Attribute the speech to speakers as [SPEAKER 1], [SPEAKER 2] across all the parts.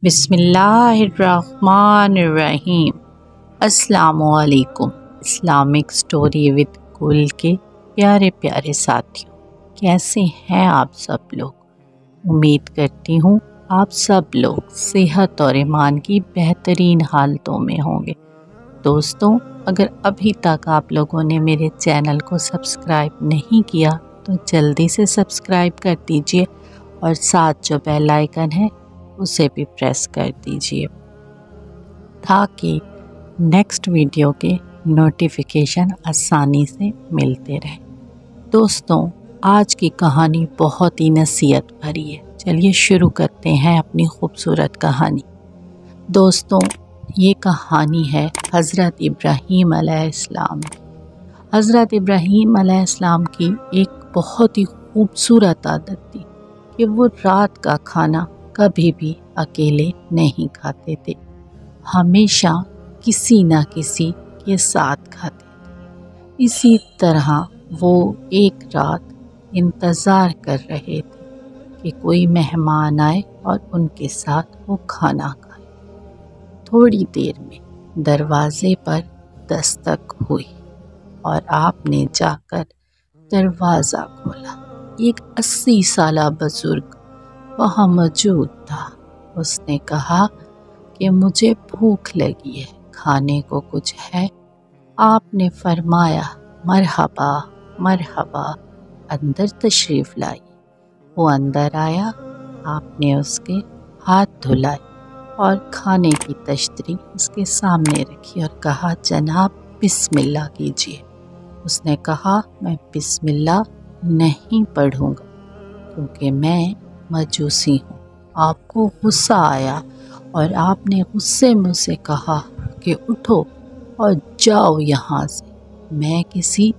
[SPEAKER 1] बिस्मिल्लाहिर्रहमानिर्रहीम। अस्सलामुअलैकुम। Islamic story with कुल के प्यारे प्यारे साथियों, कैसे हैं आप सब लोग। उम्मीद करती हूँ आप सब लोग सेहत और ईमान की बेहतरीन हालतों में होंगे। दोस्तों, अगर अभी तक आप लोगों ने मेरे चैनल को सब्सक्राइब नहीं किया तो जल्दी से सब्सक्राइब कर दीजिए और साथ जो बेल आइकन है उसे भी प्रेस कर दीजिए ताकि नेक्स्ट वीडियो के नोटिफिकेशन आसानी से मिलते रहे। दोस्तों, आज की कहानी बहुत ही नसीहत भरी है। चलिए शुरू करते हैं अपनी खूबसूरत कहानी। दोस्तों, ये कहानी है हज़रत इब्राहीम अलैहिस्सलाम की। हज़रत इब्राहीम अलैहिस्सलाम की एक बहुत ही खूबसूरत आदत थी कि वो रात का खाना कभी भी अकेले नहीं खाते थे, हमेशा किसी न किसी के साथ खाते थे। इसी तरह वो एक रात इंतज़ार कर रहे थे कि कोई मेहमान आए और उनके साथ वो खाना खाए। थोड़ी देर में दरवाज़े पर दस्तक हुई और आपने जाकर दरवाज़ा खोला। एक 80 साला बुजुर्ग वहाँ मौजूद था। उसने कहा कि मुझे भूख लगी है, खाने को कुछ है। आपने फरमाया मरहबा मरहबा, अंदर तशरीफ़ लाई। वो अंदर आया, आपने उसके हाथ धुलाए और खाने की तश्तरी उसके सामने रखी और कहा जनाब बिस्मिल्लाह कीजिए। उसने कहा मैं बिस्मिल्लाह नहीं पढ़ूँगा क्योंकि मैं मजूसी हूँ। आपको गुस्सा आया और आपने गुस्से मुझसे कहा कि उठो और जाओ यहाँ से। मैं किसी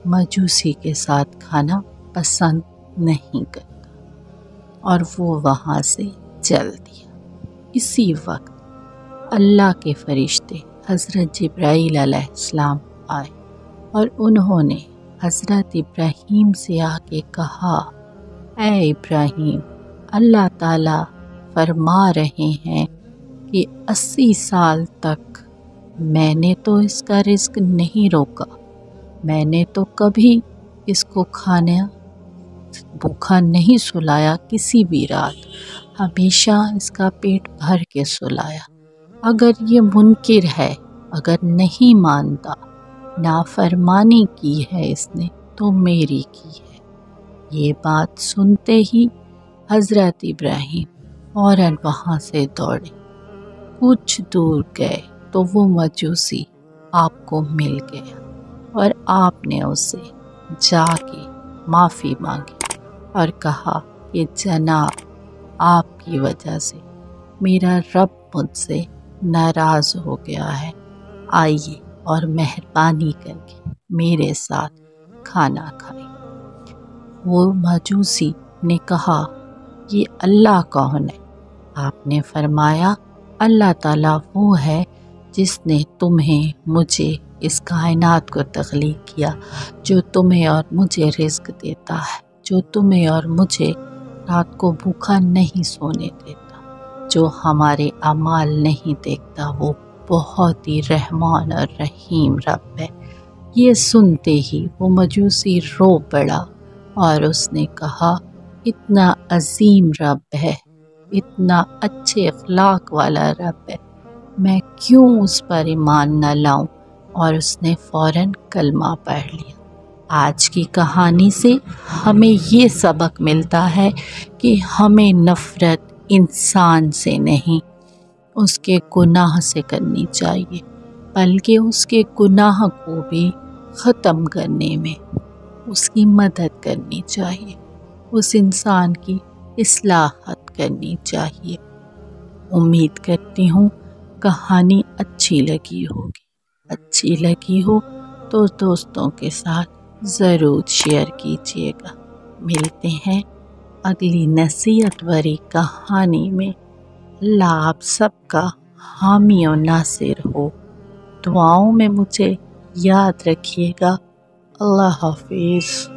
[SPEAKER 1] मजूसी के साथ खाना पसंद नहीं करता। और वो वहाँ से चल दिया। इसी वक्त अल्लाह के फरिश्ते हज़रत जिब्राईल अलैहिस्सलाम आए और उन्होंने हज़रत इब्राहीम से आके कहा, ऐ इब्राहीम, अल्लाह ताला फरमा रहे हैं कि 80 साल तक मैंने तो इसका रिज़्क नहीं रोका, मैंने तो कभी इसको खाने भूखा नहीं सुलाया किसी भी रात, हमेशा इसका पेट भर के सुलाया। अगर ये मुनकिर है, अगर नहीं मानता, नाफरमानी की है इसने तो मेरी की है। ये बात सुनते ही हज़रत इब्राहीम फ़ौरन वहाँ से दौड़े। कुछ दूर गए तो वो मजूसी आपको मिल गया और आपने उससे जाके माफ़ी मांगी और कहा कि जनाब, आपकी वजह से मेरा रब मुझसे नाराज़ हो गया है, आइए और मेहरबानी करके मेरे साथ खाना खाएं। वो मजूसी ने कहा ये अल्लाह कौन है? आपने फरमाया अल्लाह ताला वो है जिसने तुम्हें, मुझे, इस कायनात को तख्लीक किया, जो तुम्हें और मुझे रिज़्क देता है, जो तुम्हें और मुझे रात को भूखा नहीं सोने देता, जो हमारे अमाल नहीं देखता। वो बहुत ही रहमान और रहीम रब है। ये सुनते ही वो मजूसी रो पड़ा और उसने कहा इतना अजीम रब है, इतना अच्छे अखलाक वाला रब है, मैं क्यों उस पर ईमान न लाऊं। और उसने फ़ौरन कलमा पढ़ लिया। आज की कहानी से हमें ये सबक मिलता है कि हमें नफ़रत इंसान से नहीं, उसके गुनाह से करनी चाहिए, बल्कि उसके गुनाह को भी ख़त्म करने में उसकी मदद करनी चाहिए, उस इंसान की इस्लाहत करनी चाहिए। उम्मीद करती हूँ कहानी अच्छी लगी होगी। अच्छी लगी हो तो दोस्तों के साथ ज़रूर शेयर कीजिएगा। मिलते हैं अगली नसीहत भरी कहानी में। अल्लाह आप सबका हामी और नासिर हो। दुआओं में मुझे याद रखिएगा। अल्लाह हाफिज़।